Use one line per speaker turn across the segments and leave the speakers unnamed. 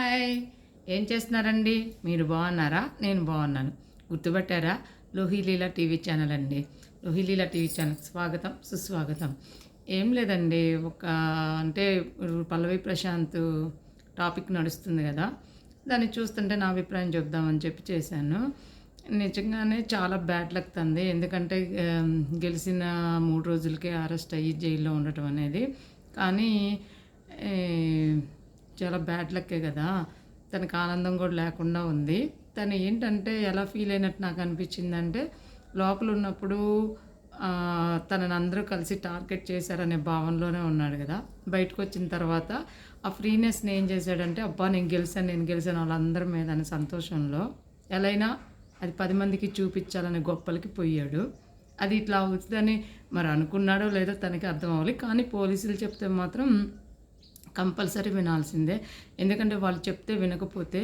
Hi! ఏం చేస్తున్నారండి? మీరు బాగున్నారా? నేను బాగున్నాను. గుర్తుపట్టారా? లోహిలీలా టీవీ ఛానల్ అండి. లోహిలీలా టీవీ ఛానల్‌కి స్వాగతం, సుస్వాగతం. ఏం లేదండి. అంటే పల్లవి ప్రశాంత్ టాపిక్ నడుస్తుంది కదా! దాన్ని చూస్తుంటే నా అభిప్రాయం చెప్దామని చెప్పి చేశాను. నిజంగానే చాలా బ్యాడ్ లక్ తంది. ఎందుకంటే గెలిచిన 3 రోజులకే అరెస్ట్ అయ్యి జైల్లో ఉండటం అనేది. కానీ ఈ చాలా బ్యాడ్ లక్కే కదా! తనకి ఆనందం కూడా లేకుండా ఉంది. తను ఏంటంటే ఎలా ఫీల్ అయినట్టు నాకు అనిపించిందంటే, లోపల ఉన్నప్పుడు తనని అందరూ కలిసి టార్గెట్ చేశారనే భావనలోనే ఉన్నాడు కదా! బయటకొచ్చిన తర్వాత ఆ ఫ్రీనెస్‌ని ఏం చేశాడంటే, అబ్బా! నేను గెలిసాను వాళ్ళందరి మీద అనే సంతోషంలో ఎలా అయినా అది 10 మందికి చూపించాలనే గొప్పలకి పోయాడు. అది ఇట్లా అవుతదని మరి అనుకున్నాడో లేదో తనకి అర్థం అవ్వాలి. కానీ పోలీసులు చెప్తే మాత్రం కంపల్సరీ వినాల్సిందే. ఎందుకంటే వాళ్ళు చెప్తే వినకపోతే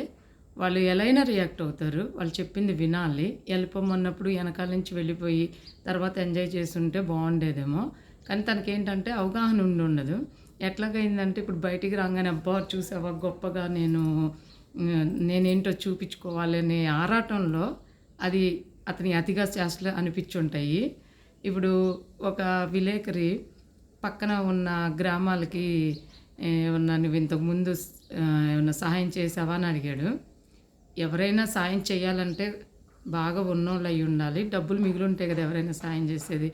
వాళ్ళు ఎలా అయినా రియాక్ట్ అవుతారు. వాళ్ళు చెప్పింది వినాలి. వెళ్ళిపోమన్నప్పుడు వెనకాల నుంచి వెళ్ళిపోయి తర్వాత ఎంజాయ్ చేసుంటే బాగుండేదేమో. కానీ తనకేంటంటే అవగాహన ఉండదు. ఎట్లాగైందంటే ఇప్పుడు బయటికి రాగానే అబ్బా! చూసావా గొప్పగా నేనేంటో చూపించుకోవాలనే ఆరాటంలో అది అతని అతిగా చేష్టలు అనిపించుంటాయి. ఇప్పుడు ఒక విలేకరి పక్కన ఉన్న గ్రామాలకి ఏమన్నా నువ్వు ఇంతకుముందు ఏమన్నా సహాయం చేసావా అని అడిగాడు. ఎవరైనా సాయం చేయాలంటే బాగా ఉన్నోళ్ళు అయి ఉండాలి. డబ్బులు మిగిలి ఉంటాయి కదా ఎవరైనా సాయం చేసేది.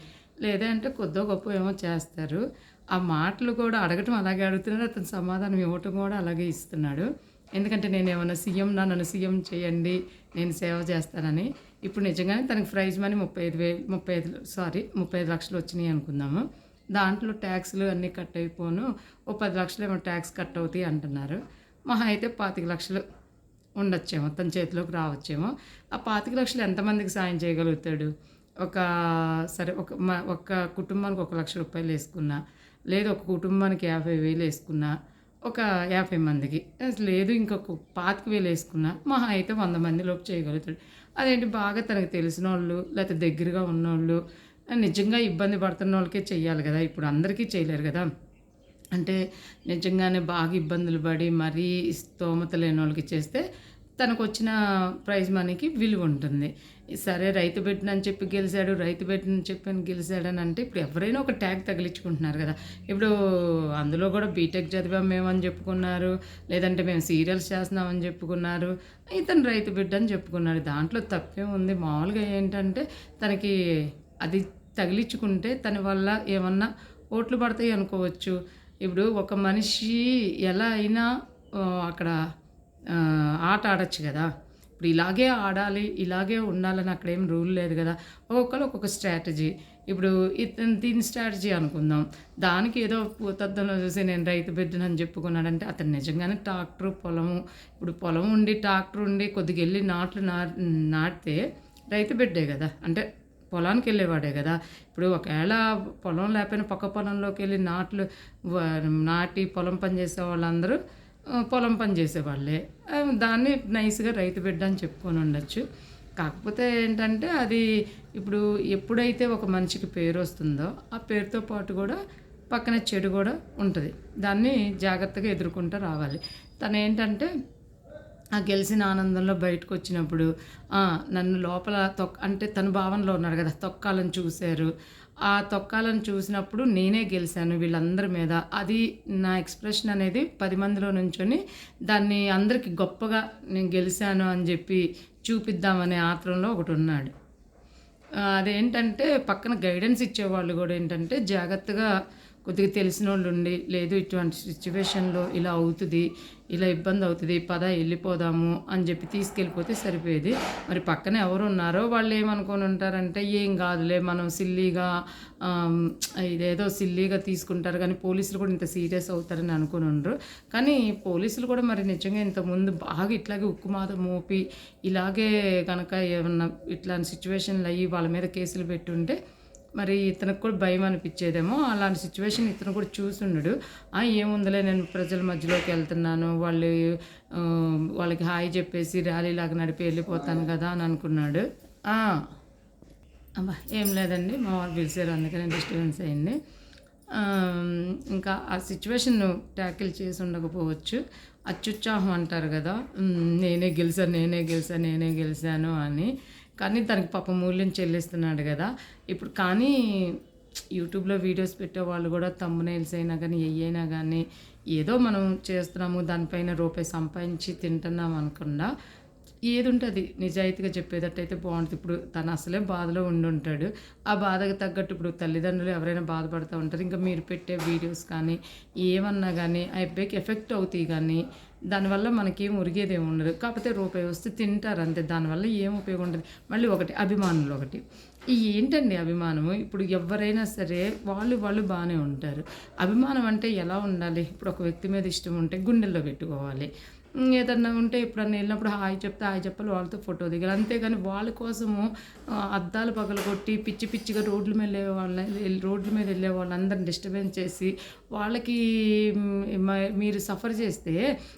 లేదంటే కొద్దో గొప్పో ఏమో చేస్తారు. ఆ మాటలు కూడా అడగటం అలాగే అడుగుతున్నాడు. అతను సమాధానం ఇవ్వటం కూడా అలాగే ఇస్తున్నాడు. ఎందుకంటే నేనేమన్నా నన్ను సీఎం చేయండి, నేను సేవ చేస్తానని. ఇప్పుడు నిజంగానే తనకి ప్రైజ్ మనీ 35 లక్షలు వచ్చినాయి అనుకుందాము. దాంట్లో ట్యాక్స్లు అన్నీ కట్ అయిపోను ఓ 10 లక్షలు ఏమో ట్యాక్స్ కట్ అవుతాయి అంటున్నారు. మహా అయితే 25 లక్షలు ఉండొచ్చేమో, తన చేతిలోకి రావచ్చేమో. ఆ 25 లక్షలు ఎంతమందికి సాయం చేయగలుగుతాడు? ఒక కుటుంబానికి ₹1,00,000 వేసుకున్నా, లేదు ఒక కుటుంబానికి 50,000 వేసుకున్నా, ఒక 50 మందికి లేదు ఇంకొక 25,000 వేసుకున్నా మహా అయితే 100 మందిలోపు చేయగలుగుతాడు. అదేంటి బాగా తనకు తెలిసినోళ్ళు లేకపోతే దగ్గరగా ఉన్నోళ్ళు నిజంగా ఇబ్బంది పడుతున్న వాళ్ళకే చెయ్యాలి కదా! ఇప్పుడు అందరికీ చేయలేరు కదా! అంటే నిజంగానే బాగా ఇబ్బందులు పడి మరీ స్తోమత లేనోళ్ళకి చేస్తే తనకొచ్చిన ప్రైజ్ మనీకి విలువ ఉంటుంది. సరే రైతు బిడ్డనని చెప్పి గెలిసాడు, రైతు బిడ్డని చెప్పని గెలిసాడని అంటే ఇప్పుడు ఎవరైనా ఒక ట్యాగ్ తగిలించుకుంటున్నారు కదా! ఇప్పుడు అందులో కూడా బీటెక్ చదివాం మేమని చెప్పుకున్నారు, లేదంటే మేము సీరియల్స్ చేస్తున్నామని చెప్పుకున్నారు. ఇతను రైతు బిడ్డ అని చెప్పుకున్నాడు. దాంట్లో తప్పేం ఉంది. మామూలుగా ఏంటంటే తనకి అది తగిలించుకుంటే తన వల్ల ఏమన్నా ఓట్లు పడతాయి అనుకోవచ్చు. ఇప్పుడు ఒక మనిషి ఎలా అయినా అక్కడ ఆట ఆడొచ్చు కదా! ఇప్పుడు ఇలాగే ఆడాలి, ఇలాగే ఉండాలని అక్కడేం రూల్ లేదు కదా! ఒక్కొక్కళ్ళు ఒక్కొక్క స్ట్రాటజీ. ఇప్పుడు దీని స్ట్రాటజీ అనుకుందాం. దానికి ఏదో భూతద్దంలో చూసి నేను రైతు బిడ్డనని చెప్పుకున్నాడంటే అతను నిజంగానే పొలము ఇప్పుడు పొలం ఉండి ట్రాక్టర్ ఉండి కొద్దిగా వెళ్ళి నాటితే రైతు బిడ్డే కదా! అంటే పొలానికి వెళ్ళేవాడే కదా! ఇప్పుడు ఒకవేళ పొలం లేకపోయినా పక్క పొలంలోకి వెళ్ళి నాటి పొలం పని చేసే వాళ్ళందరూ పొలం పని చేసేవాళ్ళే. దాన్ని నైస్‌గా రైతు బిడ్డ అని చెప్పుకొని ఉండొచ్చు. కాకపోతే ఏంటంటే అది ఇప్పుడు ఎప్పుడైతే ఒక మనిషికి పేరు వస్తుందో ఆ పేరుతో పాటు కూడా పక్కన చెడు కూడా ఉంటది. దాన్ని జాగ్రత్తగా ఎదుర్కొంటూ రావాలి. తనేంటంటే ఆ గెలిసిన ఆనందంలో బయటకొచ్చినప్పుడు నన్ను లోపల అంటే తన భావనలో ఉన్నాడు కదా! తొక్కాలని చూశారు. ఆ తొక్కాలని చూసినప్పుడు నేనే గెలిసాను వీళ్ళందరి మీద. అది నా ఎక్స్‌ప్రెషన్ అనేది 10 మందిలో నుంచొని దాన్ని అందరికి గొప్పగా నేను గెలిసాను అని చెప్పి చూపిద్దామనే ఆత్రంలో ఒకడున్నాడు. అదేంటంటే పక్కన గైడెన్స్ ఇచ్చేవాళ్ళు కూడా ఏంటంటే జాగ్రత్తగా కొద్దిగా తెలిసినోళ్ళుండి, లేదు ఇటువంటి సిచ్యువేషన్‌లో ఇలా అవుతది, ఇలా ఇబ్బంది అవుతది, పద ఎళ్ళిపోదాము అని చెప్పి తీసుకెళ్ళిపోతే సరిపోయేది. మరి పక్కన ఎవరున్నారో వాళ్ళు ఏమనుకోని ఉంటారంటే, ఏం కాదులే మనం ఇదేదో సిల్లీగా తీసుకుంటారు కానీ పోలీసులు కూడా ఇంత సీరియస్ అవుతారని అనుకోని ఉండరు. కానీ పోలీసులు కూడా మరి నిజంగా ఇంతకుముందు బాగా ఇట్లాగే ఉక్కుమాద మోపి ఇలాగే కనుక ఏమన్నా ఇట్లాంటి సిచ్యువేషన్‌లు అయ్యి వాళ్ళ మీద కేసులు పెట్టుంటే మరి ఇతనికి కూడా భయం అనిపించేదేమో. అలాంటి సిచ్యువేషన్ ఇతను కూడా చూసుండడు. ఏముందిలే నేను ప్రజల మధ్యలోకి వెళ్తున్నాను, వాళ్ళకి హాయ్ చెప్పేసి ర్యాలీలాగా నడిపి వెళ్ళిపోతాను కదా అని అనుకున్నాడు. అబ్బా! ఏం లేదండి మా వాళ్ళు పిలిచారు అందుకని డిస్టర్బెన్స్ అయింది. ఇంకా ఆ సిచ్యువేషన్‌ను ట్యాకిల్ చేసి ఉండకపోవచ్చు. అత్యుత్సాహం అంటారు గదా! నేనే గెలిసాను, నేనే గెలిసాను, నేనే గెలిసాను అని. కానీ దానికి పాపం మూల్యం చెల్లిస్తున్నాడు గదా! ఇప్పుడు కానీ యూట్యూబ్‌లో వీడియోస్ పెట్టేవాళ్ళు గూడా థంబ్‌నెయిల్స్ అయినా గానీ, ఎయ్యైనా గానీ, ఏదో మనం చేస్తున్నాము, దానిపైన రూపాయి సంపాదించి తింటున్నాం అనకుండా, ఏదుంటది నిజాయితీగా చెప్పేటట్టయితే బావుంటది. ఇప్పుడు తను అసలే బాధలో ఉండుంటాడు. ఆ బాధకు తగ్గట్టు ఇప్పుడు తల్లిదండ్రులు ఎవరైనా బాధపడతా ఉంటారు. ఇంకా మీరు పెట్టే వీడియోస్ కానీ, ఏమన్నా గానీ, ఆ అబ్బాయికి ఎఫెక్ట్ అవుతాయి గానీ, దానివల్ల మనకేం ఒరిగేదేమి ఉండదు. కాకపోతే రూపాయి వస్తే తింటారంతే. దానివల్ల ఏం ఉపయోగం ఉండదు. మళ్ళీ ఒకటి అభిమానులొకటి. ఈ ఏంటండి అభిమానము? ఇప్పుడు ఎవ్వరైనా సరే వాళ్ళు బానే ఉంటారు. అభిమానం అంటే ఎలా ఉండాలి? ఇప్పుడు ఒక వ్యక్తి మీద ఇష్టం ఉంటే గుండెల్లో పెట్టుకోవాలి. ఏదన్నా ఉంటే ఎప్పుడన్నా ఎళ్ళినప్పుడు హాయ్ చెప్తే హాయ్ చెప్పాలి. వాళ్ళతో ఫోటో దిగాలి. అంతేగాని వాళ్ళ కోసము అద్దాలు పగలగొట్టి పిచ్చి పిచ్చిగా రోడ్ల మీద ఎళ్ళే వాళ్ళందరిని డిస్టర్బెన్స్ చేసి వాళ్ళకి మీరు సఫర్ చేస్తే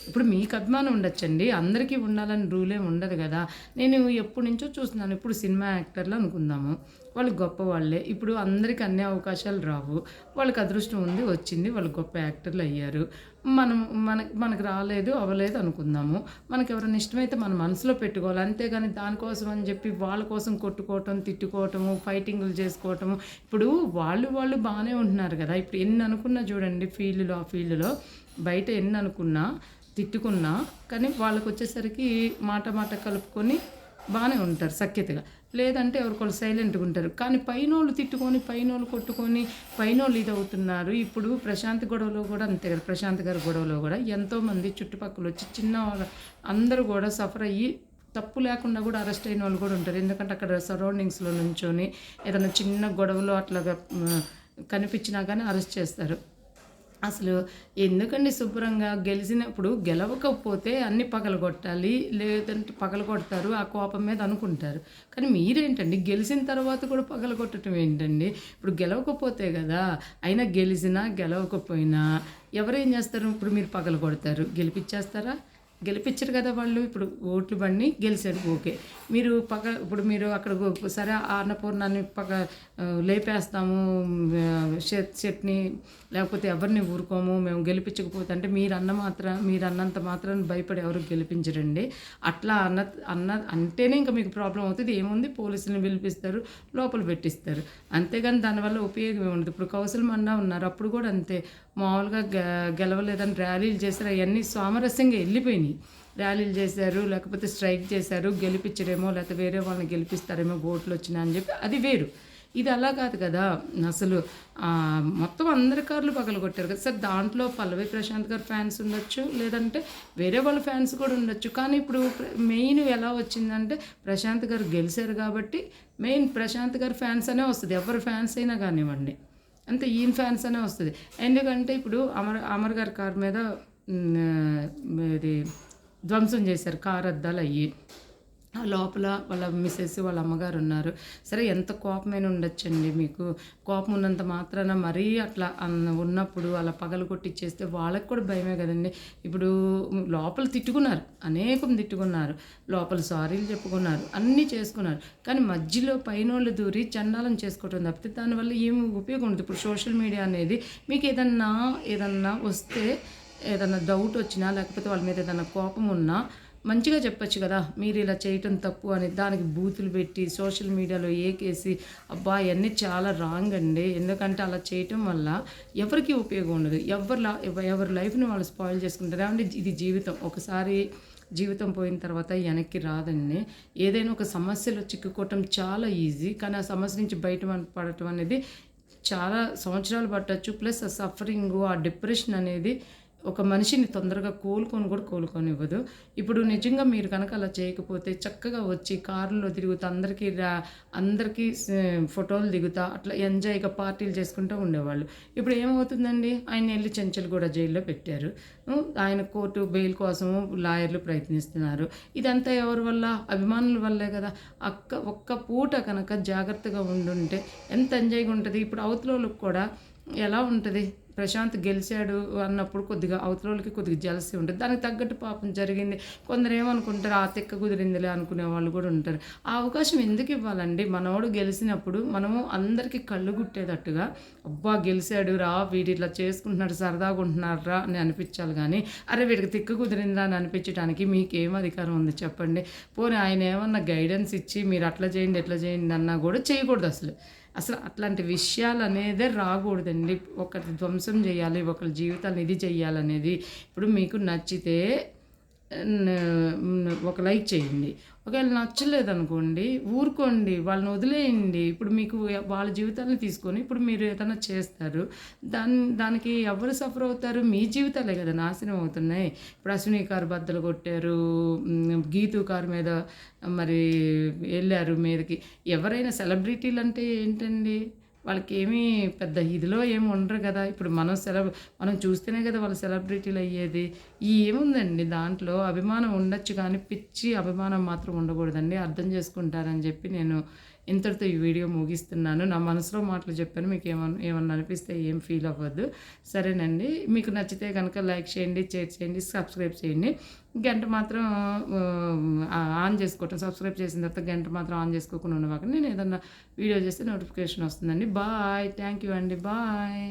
ఇప్పుడు మీకు అభిమానం ఉండొచ్చండి. అందరికీ ఉండాలని రూలేమి ఉండదు గదా! నేను ఎప్పటినుంచో చూస్తున్నాను. ఇప్పుడు సినిమా యాక్టర్లు అనుకుందాము. వాళ్ళు గొప్పవాళ్ళే. ఇప్పుడు అందరికి అన్ని అవకాశాలు రావు. వాళ్ళకి అదృష్టం ఉంది, వచ్చింది. వాళ్ళు గొప్ప యాక్టర్లు అయ్యారు. మనం మనకు రాలేదు, అవ్వలేదు అనుకుందాము. మనకెవరైనా ఇష్టమైతే మన మనసులో పెట్టుకోవాలి. అంతేగాని దానికోసం అని చెప్పి వాళ్ళ కోసం కొట్టుకోవటం, తిట్టుకోవటము, ఫైటింగులు చేసుకోవటము. ఇప్పుడు వాళ్ళు బానే ఉంటున్నారు గదా! ఇప్పుడు ఎన్ని అనుకున్నా చూడండి ఆ ఫీల్డ్‌లో బయట ఎన్ని అనుకున్నా, తిట్టుకున్నా కానీ వాళ్ళకొచ్చేసరికి మాట కలుపుకొని బానే ఉంటారు సఖ్యతగా. లేదంటే ఎవరికోళ్ళు సైలెంట్‌గా ఉంటారు. కానీ పైనోళ్ళు తిట్టుకొని, పైనోళ్ళు కొట్టుకొని, పైనోళ్ళు ఇదవుతున్నారు. ఇప్పుడు ప్రశాంత్ గొడవలో గూడా అంతే కదా! ప్రశాంత్ గారి గొడవలో గూడా ఎంతోమంది చుట్టుపక్కలొచ్చి అందరూ గూడా సఫర్ అయ్యి తప్పు లేకుండా గూడా అరెస్ట్ అయినోళ్ళు గూడా ఉంటారు. ఎందుకంటే అక్కడ సరౌండింగ్స్‌లో నుంచొని ఏదైనా చిన్న గొడవలో అట్లాగా కనిపించినా గానీ అరెస్ట్ చేస్తారు. అసలు ఎందుకండి శుభ్రంగా గెలిచినప్పుడు గెలవకపోతే అన్నీ పగలగొట్టాలి. లేదంటే పగలగొడతారు. ఆ కోపం మీద అనుకుంటారు. కానీ మీరేంటండి గెలిచిన తర్వాత కూడా పగలగొట్టటం ఏంటండి? ఇప్పుడు గెలవకపోతే గదా! అయినా గెలిచినా, గెలవకపోయినా ఎవరేం చేస్తారు? ఇప్పుడు మీరు పగలగొడతారు. గెలిపిచ్చేస్తారా? గెలిపిచ్చరు కదా వాళ్ళు. ఇప్పుడు ఓట్లు బండి గెలిచాడు ఓకే. ఇప్పుడు మీరు అక్కడ సరే అన్నపూర్ణాన్ని లేపేస్తాము షర్ట్‌ని లేకపోతే ఎవరిని ఊరుకోము మేము గెలిపించకపోతే అంటే మీరన్నంత మాత్రాన భయపడి ఎవరు గెలిపించరండి. అట్లా అంటేనే ఇంక మీకు ప్రాబ్లమ్ అవుతది. ఏముంది పోలీసుల్ని పిలిపిస్తారు, లోపల పెట్టిస్తారు. అంతేగాని దానివల్ల ఉపయోగం ఏముండదు. ఇప్పుడు కౌసల్ మండా ఉన్నారు. అప్పుడు కూడా అంతే మామూలుగా గెలవలేదని ర్యాలీలు చేశారు. అయన్నీ సామరస్యంగా ఎళ్ళిపోయినాయి. ర్యాలీలు చేశారు, లేకపోతే స్ట్రైక్ చేశారు. గెలిపించరేమో లేకపోతే వేరే వాళ్ళని గెలిపిస్తారేమో ఓట్లొచ్చినాయి అని చెప్పి అది వేరు. ఇది అలా కాదు కదా! అసలు మొత్తం అందరి కార్లు పగలగొట్టారు కదా! సరే దాంట్లో పల్లవి ప్రశాంత్ గారి ఫ్యాన్స్ ఉండొచ్చు. లేదంటే వేరే వాళ్ళ ఫ్యాన్స్ కూడా ఉండొచ్చు. కానీ ఇప్పుడు మెయిన్ ఎలా వచ్చిందంటే ప్రశాంత్ గారు గెలిచారు కాబట్టి మెయిన్ ప్రశాంత్ గారి ఫ్యాన్స్ అనే వస్తది. ఎవరి ఫ్యాన్స్ అయినా కానివ్వండి. అంతే ఈయన ఫ్యాన్స్ అనే వస్తది. ఎందుకంటే ఇప్పుడు అమర్ గారి కారు మీద ఇది ధ్వంసం చేశారు. కారు అద్దాలయ్యి. ఆ లోపల వాళ్ళ మిసెస్, వాళ్ళ అమ్మగారు ఉన్నారు. సరే ఎంత కోపమైనా ఉండొచ్చండి మీకు. కోపం ఉన్నంత మాత్రాన మరీ అట్లా ఉన్నప్పుడు అలా పగలగొట్టిచ్చేస్తే వాళ్ళకి కూడా భయమే కదండీ. ఇప్పుడు లోపల తిట్టుకున్నారు. అనేకం తిట్టుకున్నారు. లోపల సారీలు చెప్పుకున్నారు. అన్నీ చేసుకున్నారు. కానీ మధ్యలో పైనోళ్ళు దూరి చండాలం చేసుకోవటం తప్పితే దానివల్ల ఏమి ఉపయోగం ఉండదు. ఇప్పుడు సోషల్ మీడియా అనేది మీకు ఏదన్నా వస్తే ఏదన్నా డౌట్ వచ్చినా లేకపోతే వాళ్ళ మీద ఏదన్నా కోపం ఉన్నా మంచిగా చెప్పొచ్చు కదా! మీరు ఇలా చేయటం తప్పు అని. దానికి బూతులు పెట్టి సోషల్ మీడియాలో ఏకేసి అబ్బా! ఇయన్నీ చాలా రాంగ్ అండి. ఎందుకంటే అలా చేయటం వల్ల ఎవరికీ ఉపయోగం ఉండదు. ఎవరి లైఫ్‌ని వాళ్ళు స్పాయిల్ చేసుకుంటారు. ఏమంటే ఇది జీవితం. ఒకసారి జీవితం పోయిన తర్వాత వెనక్కి రాదండి. ఏదైనా ఒక సమస్యలో చిక్కుకోవటం చాలా ఈజీ. కానీ ఆ సమస్య నుంచి పడటం అనేది చాలా సంవత్సరాలు పట్టొచ్చు. ప్లస్ ఆ సఫరింగు, ఆ డిప్రెషన్ అనేది ఒక మనిషిని తొందరగా కోలుకోనివ్వదు. ఇప్పుడు నిజంగా మీరు కనుక అలా చేయకపోతే చక్కగా వచ్చి కారులో తిరుగుతూ అందరికీ ఫోటోలు దిగుతా అట్లా ఎంజాయ్‌గా పార్టీలు చేసుకుంటూ ఉండేవాళ్ళు. ఇప్పుడు ఏమవుతుందండి ఆయన్ని ఎళ్లి చెంచల్గూడ జైల్లో పెట్టారు. ఆయన కోర్టు బెయిల్ కోసము లాయర్లు ప్రయత్నిస్తున్నారు. ఇదంతా ఎవరి వల్ల? అభిమానుల వల్లే కదా! ఒక్క పూట కనుక జాగ్రత్తగా ఉండుంటే ఎంత ఎంజాయ్‌గా ఉంటది. ఇప్పుడు అవతలోళ్ళకి కూడా ఎలా ఉంటది? ప్రశాంత్ గెలిచాడు అన్నప్పుడు కొద్దిగా అవతలోళ్ళకి కొద్దిగా జెలసీ ఉంటది. దానికి తగ్గట్టు పాపం జరిగింది. కొందరేమనుకుంటారు, ఆ తిక్క కుదిరిందిలే అనుకునే వాళ్ళు కూడా ఉంటారు. ఆ అవకాశం ఎందుకు ఇవ్వాలండి? మనోడు గెలిసినప్పుడు మనము అందరికీ కళ్ళు గుట్టేటట్టుగా అబ్బా! గెలిసాడు రా, వీడు ఇట్లా చేసుకుంటున్నాడు, సరదాగా ఉంటున్నాడురా అని అనిపించాలి గానీ, అరే వీడికి తిక్క కుదిరిందిరా అని అనిపించడానికి మీకేం అధికారం ఉంది చెప్పండి? పోనీ ఆయన ఏమన్నా గైడెన్స్ ఇచ్చి మీరు అట్లా చేయండి, ఇట్లా చేయండి అన్నా కూడా చేయకూడదసలు. అసలు అట్లాంటి విషయాలనేదే రాకూడదండి. ఒకరి ధ్వంసం చేయాలి, ఒకరి జీవితాన్ని ఇది చేయాలనేది ఇప్పుడు మీకు నచ్చితే ఒక లైక్ చేయండి. ఒకవేళ నచ్చలేదనుకోండి ఊరుకోండి. వాళ్ళని వదిలేయండి. ఇప్పుడు మీకు వాళ్ళ జీవితాలను తీసుకొని ఇప్పుడు మీరు ఏదైనా చేస్తారు. దానికి ఎవరు సఫర్ అవుతారు? మీ జీవితాలే కదా నాశనం అవుతున్నాయి. ఇప్పుడు అశ్విని కారు బద్దలు కొట్టారు. గీతు కారు మీద మరి ఎళ్లారు మీదకి. ఎవరైనా సెలబ్రిటీలంటే ఏంటండి? వాళ్ళకేమీ పెద్ద ఇదిలో ఏమి ఉండరు గదా! ఇప్పుడు మనం చూస్తేనే గదా వాళ్ళు సెలబ్రిటీలయ్యేది. ఏముందండి దాంట్లో అభిమానం ఉండొచ్చు కానీ, పిచ్చి అభిమానం మాత్రం ఉండకూడదండి. అర్థం చేసుకుంటారని జెప్పి నేను ఇంతటితో ఈ వీడియో ముగిస్తున్నాను. నా మనసులో మాటలు చెప్పాను. ఏమన్నా అనిపిస్తే ఏం ఫీల్ అవ్వద్దు. సరేనండి. మీకు నచ్చితే గనక లైక్ చేయండి, షేర్ చేయండి, సబ్స్క్రైబ్ చేయండి. గంట మాత్రం ఆన్ చేసుకోవటం, సబ్స్క్రైబ్ చేసిన తర్వాత గంట మాత్రం ఆన్ చేసుకోకుండా ఉండమాకండి. నేను ఏదన్నా వీడియో చేస్తే నోటిఫికేషన్ వస్తుందండి. బాయ్. థ్యాంక్ యూ అండి. బాయ్.